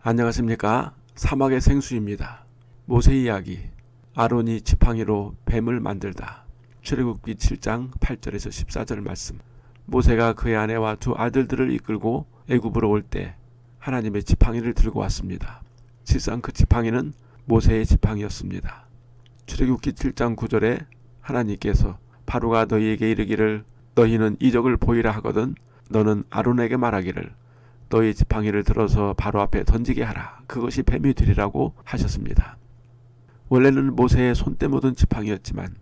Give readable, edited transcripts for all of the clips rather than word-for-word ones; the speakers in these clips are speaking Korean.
안녕하십니까. 사막의 생수입니다. 모세 이야기. 아론이 지팡이로 뱀을 만들다. 출애굽기 7장 8절에서 14절 말씀. 모세가 그의 아내와 두 아들들을 이끌고 애굽으로 올 때 하나님의 지팡이를 들고 왔습니다. 실상 그 지팡이는 모세의 지팡이였습니다. 출애굽기 7장 9절에 하나님께서 바로가 너희에게 이르기를 너희는 이적을 보이라 하거든 너는 아론에게 말하기를 너희 지팡이를 들어서 바로 앞에 던지게 하라. 그것이 뱀이 되리라고 하셨습니다. 원래는 모세의 손때 묻은 지팡이였지만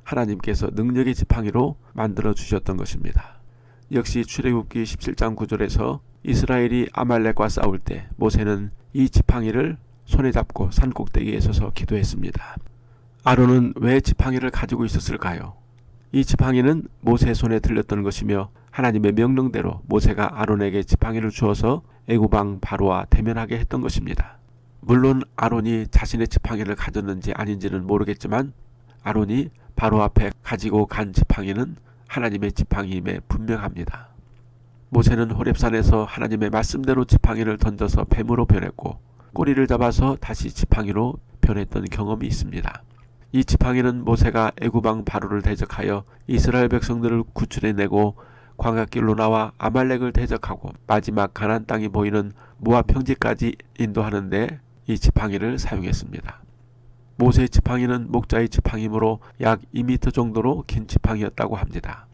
하나님께서 능력의 지팡이로 만들어 주셨던 것입니다. 역시 출애굽기 17장 9절에서 이스라엘이 아말렉과 싸울 때 모세는 이 지팡이를 손에 잡고 산꼭대기에 서서 기도했습니다. 아론은 왜 지팡이를 가지고 있었을까요? 이 지팡이는 모세의 손에 들렸던 것이며 하나님의 명령대로 모세가 아론에게 지팡이를 주어서 애굽 왕 바로와 대면하게 했던 것입니다. 물론 아론이 자신의 지팡이를 가졌는지 아닌지는 모르겠지만 아론이 바로 앞에 가지고 간 지팡이는 하나님의 지팡이임에 분명합니다. 모세는 호렙산에서 하나님의 말씀대로 지팡이를 던져서 뱀으로 변했고 꼬리를 잡아서 다시 지팡이로 변했던 경험이 있습니다. 이 지팡이는 모세가 애굽 왕 바로를 대적하여 이스라엘 백성들을 구출해내고 광야길로 나와 아말렉을 대적하고 마지막 가나안 땅이 보이는 모압 평지까지 인도하는데 이 지팡이를 사용했습니다. 모세의 지팡이는 목자의 지팡이므로 약 2m 정도로 긴 지팡이였다고 합니다.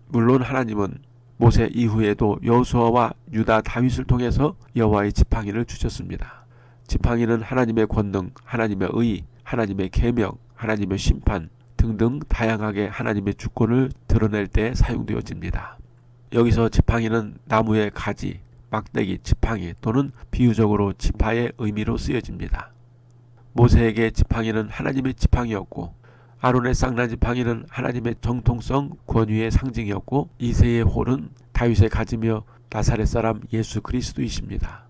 물론 하나님은 모세 이후에도 여호수아와 유다 다윗을 통해서 여호와의 지팡이를 주셨습니다. 지팡이는 하나님의 권능, 하나님의 의, 하나님의 계명, 하나님의 심판 등등 다양하게 하나님의 주권을 드러낼 때 사용되어집니다. 여기서 지팡이는 나무의 가지, 막대기, 지팡이 또는 비유적으로 지파의 의미로 쓰여집니다. 모세에게 지팡이는 하나님의 지팡이였고 아론의 쌍난 지팡이는 하나님의 정통성, 권위의 상징이었고 이새의 홀은 다윗의 가지며 나사렛 사람 예수 그리스도이십니다.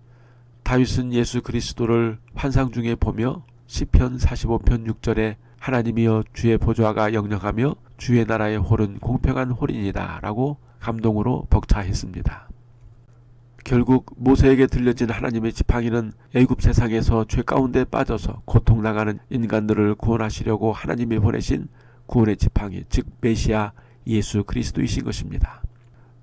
다윗은 예수 그리스도를 환상 중에 보며 시편 45편 6절에 하나님이여 주의 보좌가 영영하며 주의 나라의 홀은 공평한 홀이니이다 라고 감동으로 벅차했습니다. 결국 모세에게 들려진 하나님의 지팡이는 애굽 세상에서 죄 가운데 빠져서 고통당하는 인간들을 구원하시려고 하나님이 보내신 구원의 지팡이, 즉 메시아 예수 그리스도이신 것입니다.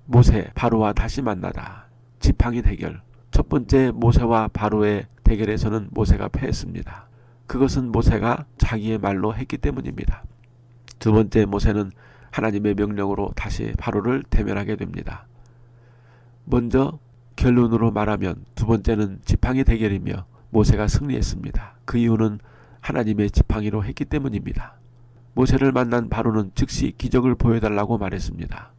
모세, 바로와 다시 만나다. 지팡이 대결. 첫 번째 모세와 바로의 대결에서는 모세가 패했습니다. 그것은 모세가 자기의 말로 했기 때문입니다. 두 번째 모세는 하나님의 명령으로 다시 바로를 대면하게 됩니다. 먼저 결론으로 말하면 두 번째는 지팡이 대결이며 모세가 승리했습니다. 그 이유는 하나님의 지팡이로 했기 때문입니다. 모세를 만난 바로는 즉시 기적을 보여달라고 말했습니다.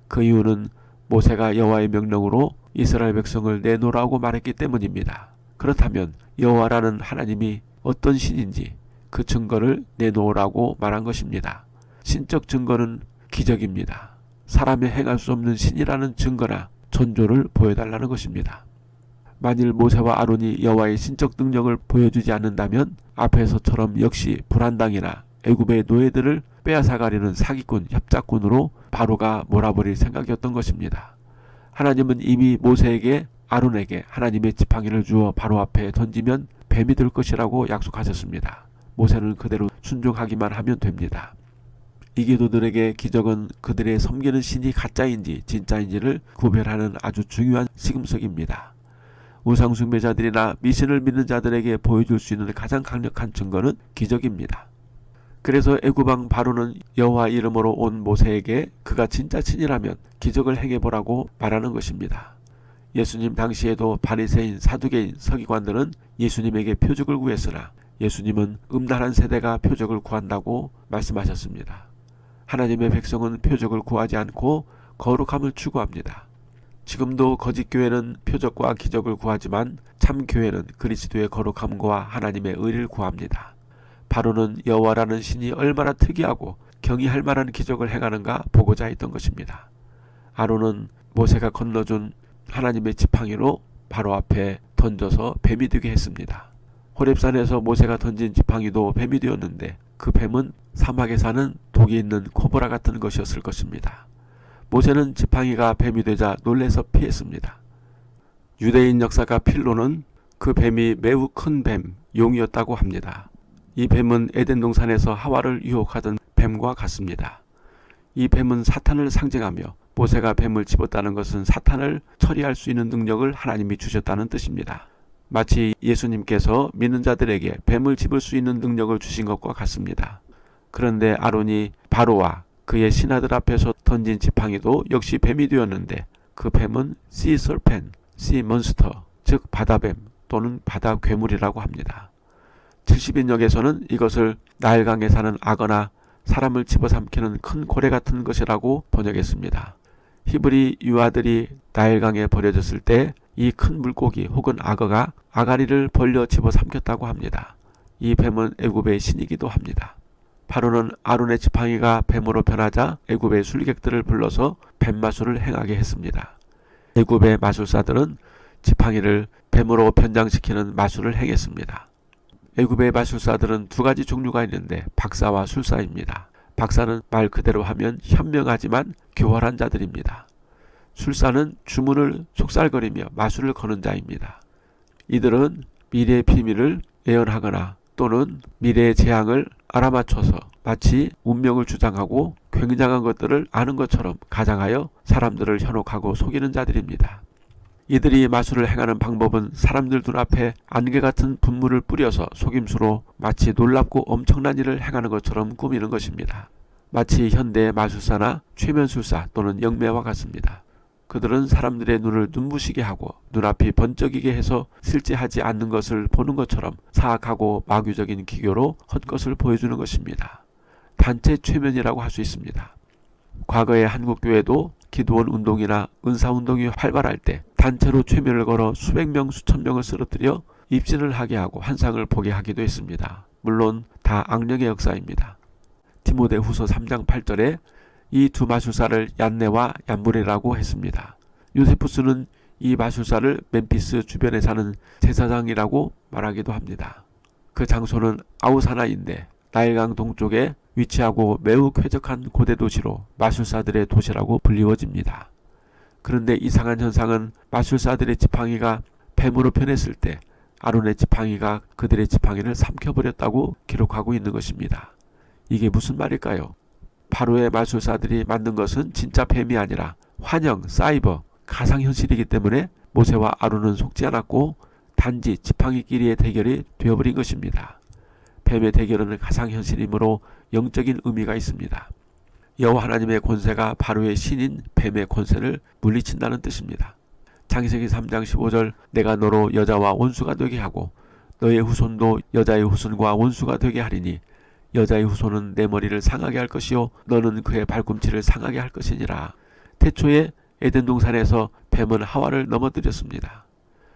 그 이유는 모세가 여호와의 명령으로 이스라엘 백성을 내놓으라고 말했기 때문입니다. 그렇다면 여호와라는 하나님이 어떤 신인지 그 증거를 내놓으라고 말한 것입니다. 신적 증거는 기적입니다. 사람이 행할 수 없는 신이라는 증거나 전조를 보여달라는 것입니다. 만일 모세와 아론이 여호와의 신적 능력을 보여주지 않는다면 앞에서처럼 역시 불안당이나 애굽의 노예들을 빼앗아가려는 사기꾼, 협작꾼으로 바로가 몰아버릴 생각이었던 것입니다. 하나님은 이미 모세에게 아론에게 하나님의 지팡이를 주어 바로 앞에 던지면 뱀이 될 것이라고 약속하셨습니다. 모세는 그대로 순종하기만 하면 됩니다. 이교도들에게 기적은 그들의 섬기는 신이 가짜인지 진짜인지를 구별하는 아주 중요한 시금석입니다. 우상숭배자들이나 미신을 믿는 자들에게 보여줄 수 있는 가장 강력한 증거는 기적입니다. 그래서 애굽 왕 바로는 여호와 이름으로 온 모세에게 그가 진짜 신이라면 기적을 행해보라고 말하는 것입니다. 예수님 당시에도 바리새인, 사두개인, 서기관들은 예수님에게 표적을 구했으나 예수님은 음란한 세대가 표적을 구한다고 말씀하셨습니다. 하나님의 백성은 표적을 구하지 않고 거룩함을 추구합니다. 지금도 거짓 교회는 표적과 기적을 구하지만 참 교회는 그리스도의 거룩함과 하나님의 의를 구합니다. 바로는 여호와라는 신이 얼마나 특이하고 경이할 만한 기적을 행하는가 보고자 했던 것입니다. 아론은 모세가 건너준 하나님의 지팡이로 바로 앞에 던져서 뱀이 되게 했습니다. 호렙산에서 모세가 던진 지팡이도 뱀이 되었는데 그 뱀은 사막에 사는 독이 있는 코브라 같은 것이었을 것입니다. 모세는 지팡이가 뱀이 되자 놀래서 피했습니다. 유대인 역사가 필로는 그 뱀이 매우 큰 뱀, 용이었다고 합니다. 이 뱀은 에덴 동산에서 하와를 유혹하던 뱀과 같습니다. 이 뱀은 사탄을 상징하며 모세가 뱀을 집었다는 것은 사탄을 처리할 수 있는 능력을 하나님이 주셨다는 뜻입니다. 마치 예수님께서 믿는 자들에게 뱀을 집을 수 있는 능력을 주신 것과 같습니다. 그런데 아론이 바로와 그의 신하들 앞에서 던진 지팡이도 역시 뱀이 되었는데 그 뱀은 sea serpent, sea monster, 즉 바다뱀 또는 바다 괴물이라고 합니다. 70인역에서는 이것을 나일강에 사는 악어나 사람을 집어삼키는 큰 고래 같은 것이라고 번역했습니다. 히브리 유아들이 나일강에 버려졌을 때 이 큰 물고기 혹은 악어가 아가리를 벌려 집어삼켰다고 합니다. 이 뱀은 애굽의 신이기도 합니다. 바로는 아론의 지팡이가 뱀으로 변하자 애굽의 술객들을 불러서 뱀마술을 행하게 했습니다. 애굽의 마술사들은 지팡이를 뱀으로 변장시키는 마술을 행했습니다. 애굽의 마술사들은 두 가지 종류가 있는데 박사와 술사입니다. 박사는 말 그대로 하면 현명하지만 교활한 자들입니다. 술사는 주문을 속살거리며 마술을 거는 자입니다. 이들은 미래의 비밀을 예언하거나 또는 미래의 재앙을 알아맞혀서 마치 운명을 주장하고 굉장한 것들을 아는 것처럼 가장하여 사람들을 현혹하고 속이는 자들입니다. 이들이 마술을 행하는 방법은 사람들 눈앞에 안개 같은 분물을 뿌려서 속임수로 마치 놀랍고 엄청난 일을 행하는 것처럼 꾸미는 것입니다. 마치 현대의 마술사나 최면술사 또는 영매와 같습니다. 그들은 사람들의 눈을 눈부시게 하고 눈앞이 번쩍이게 해서 실제 하지 않는 것을 보는 것처럼 사악하고 마귀적인 기교로 헛것을 보여주는 것입니다. 단체 최면이라고 할 수 있습니다. 과거의 한국교회도 기도원 운동이나 은사운동이 활발할 때 단체로 최면을 걸어 수백 명 수천 명을 쓰러뜨려 입신을 하게 하고 환상을 보게 하기도 했습니다. 물론 다 악령의 역사입니다. 디모데후서 3장 8절에 이 두 마술사를 얀네와 얀브레라고 했습니다. 요세푸스는 이 마술사를 멤피스 주변에 사는 제사장이라고 말하기도 합니다. 그 장소는 아우사나인데 나일강 동쪽에 위치하고 매우 쾌적한 고대 도시로 마술사들의 도시라고 불리워집니다. 그런데 이상한 현상은 마술사들의 지팡이가 뱀으로 변했을 때 아론의 지팡이가 그들의 지팡이를 삼켜버렸다고 기록하고 있는 것입니다. 이게 무슨 말일까요? 바로의 마술사들이 만든 것은 진짜 뱀이 아니라 환영, 사이버, 가상현실이기 때문에 모세와 아론은 속지 않았고 단지 지팡이끼리의 대결이 되어버린 것입니다. 뱀의 대결은 가상현실이므로 영적인 의미가 있습니다. 여호와 하나님의 권세가 바로의 신인 뱀의 권세를 물리친다는 뜻입니다. 창세기 3장 15절 내가 너로 여자와 원수가 되게 하고 너의 후손도 여자의 후손과 원수가 되게 하리니 여자의 후손은 내 머리를 상하게 할 것이요 너는 그의 발꿈치를 상하게 할 것이니라. 태초에 에덴 동산에서 뱀은 하와를 넘어뜨렸습니다.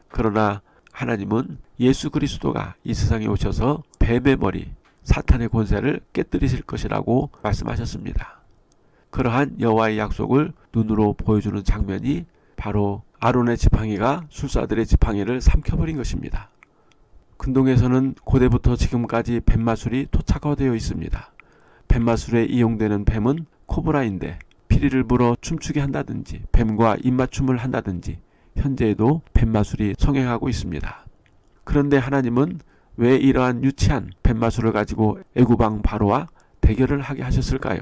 그러나 하나님은 예수 그리스도가 이 세상에 오셔서 뱀의 머리, 사탄의 권세를 깨뜨리실 것이라고 말씀하셨습니다. 그러한 여호와의 약속을 눈으로 보여주는 장면이 바로 아론의 지팡이가 술사들의 지팡이를 삼켜버린 것입니다. 근동에서는 고대부터 지금까지 뱀마술이 토착화되어 있습니다. 뱀마술에 이용되는 뱀은 코브라인데 피리를 불어 춤추게 한다든지 뱀과 입맞춤을 한다든지 현재에도 뱀마술이 성행하고 있습니다. 그런데 하나님은 왜 이러한 유치한 뱀마술을 가지고 애굽왕 바로와 대결을 하게 하셨을까요?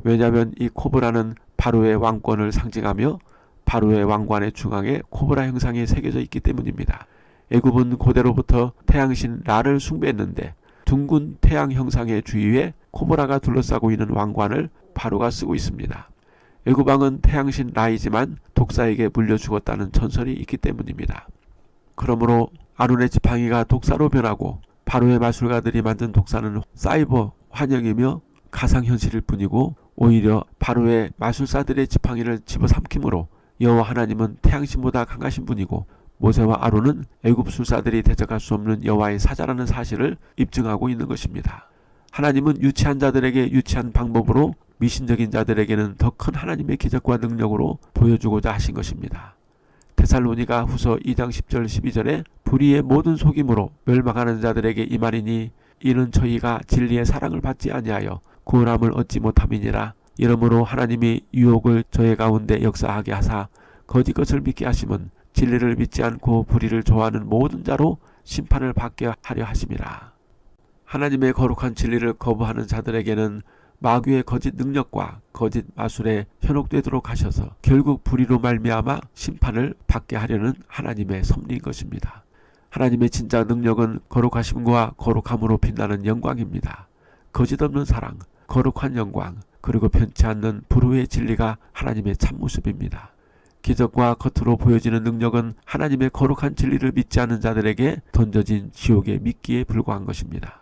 왜냐하면 이 코브라는 바로의 왕권을 상징하며 바로의 왕관의 중앙에 코브라 형상이 새겨져 있기 때문입니다. 애굽은 고대로부터 태양신 라를 숭배했는데 둥근 태양 형상의 주위에 코브라가 둘러싸고 있는 왕관을 바로가 쓰고 있습니다. 애굽왕은 태양신 라이지만 독사에게 물려 죽었다는 전설이 있기 때문입니다. 그러므로 아론의 지팡이가 독사로 변하고 바로의 마술가들이 만든 독사는 사이버 환영이며 가상현실일 뿐이고 오히려 바로의 마술사들의 지팡이를 집어삼킴으로 여호와 하나님은 태양신보다 강하신 분이고 모세와 아론은 애굽 술사들이 대적할 수 없는 여호와의 사자라는 사실을 입증하고 있는 것입니다. 하나님은 유치한 자들에게 유치한 방법으로 미신적인 자들에게는 더 큰 하나님의 기적과 능력으로 보여주고자 하신 것입니다. 데살로니가 후서 2장 10절 12절에 불의의 모든 속임으로 멸망하는 자들에게 임하리니 이는 저희가 진리의 사랑을 받지 아니하여 구원함을 얻지 못함이니라. 이러므로 하나님이 유혹을 저희 가운데 역사하게 하사 거짓 것을 믿게 하심은 진리를 믿지 않고 불의를 좋아하는 모든 자로 심판을 받게 하려 하심이라. 하나님의 거룩한 진리를 거부하는 자들에게는 마귀의 거짓 능력과 거짓 마술에 현혹되도록 하셔서 결국 불의로 말미암아 심판을 받게 하려는 하나님의 섭리인 것입니다. 하나님의 진짜 능력은 거룩하심과 거룩함으로 빛나는 영광입니다. 거짓 없는 사랑, 거룩한 영광, 그리고 편치 않는 불후의 진리가 하나님의 참모습입니다. 기적과 겉으로 보여지는 능력은 하나님의 거룩한 진리를 믿지 않는 자들에게 던져진 지옥의 미끼에 불과한 것입니다.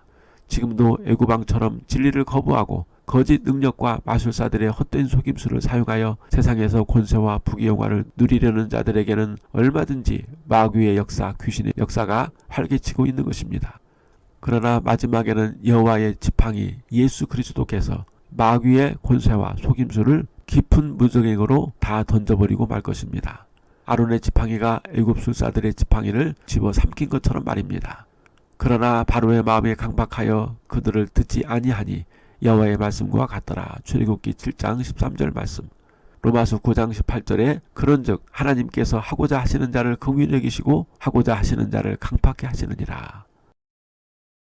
지금도 애구방처럼 진리를 거부하고 거짓 능력과 마술사들의 헛된 속임수를 사용하여 세상에서 권세와 부귀영화를 누리려는 자들에게는 얼마든지 마귀의 역사, 귀신의 역사가 활개치고 있는 것입니다. 그러나 마지막에는 여호와의 지팡이 예수 그리스도께서 마귀의 권세와 속임수를 깊은 무적행으로 다 던져버리고 말 것입니다. 아론의 지팡이가 애굽술사들의 지팡이를 집어삼킨 것처럼 말입니다. 그러나 바로의 마음에 강박하여 그들을 듣지 아니하니 여호와의 말씀과 같더라. 출애굽기 7장 13절 말씀. 로마서 9장 18절에 그런즉 하나님께서 하고자 하시는 자를 긍휼히 여기시고 하고자 하시는 자를 강팍해 하시느니라.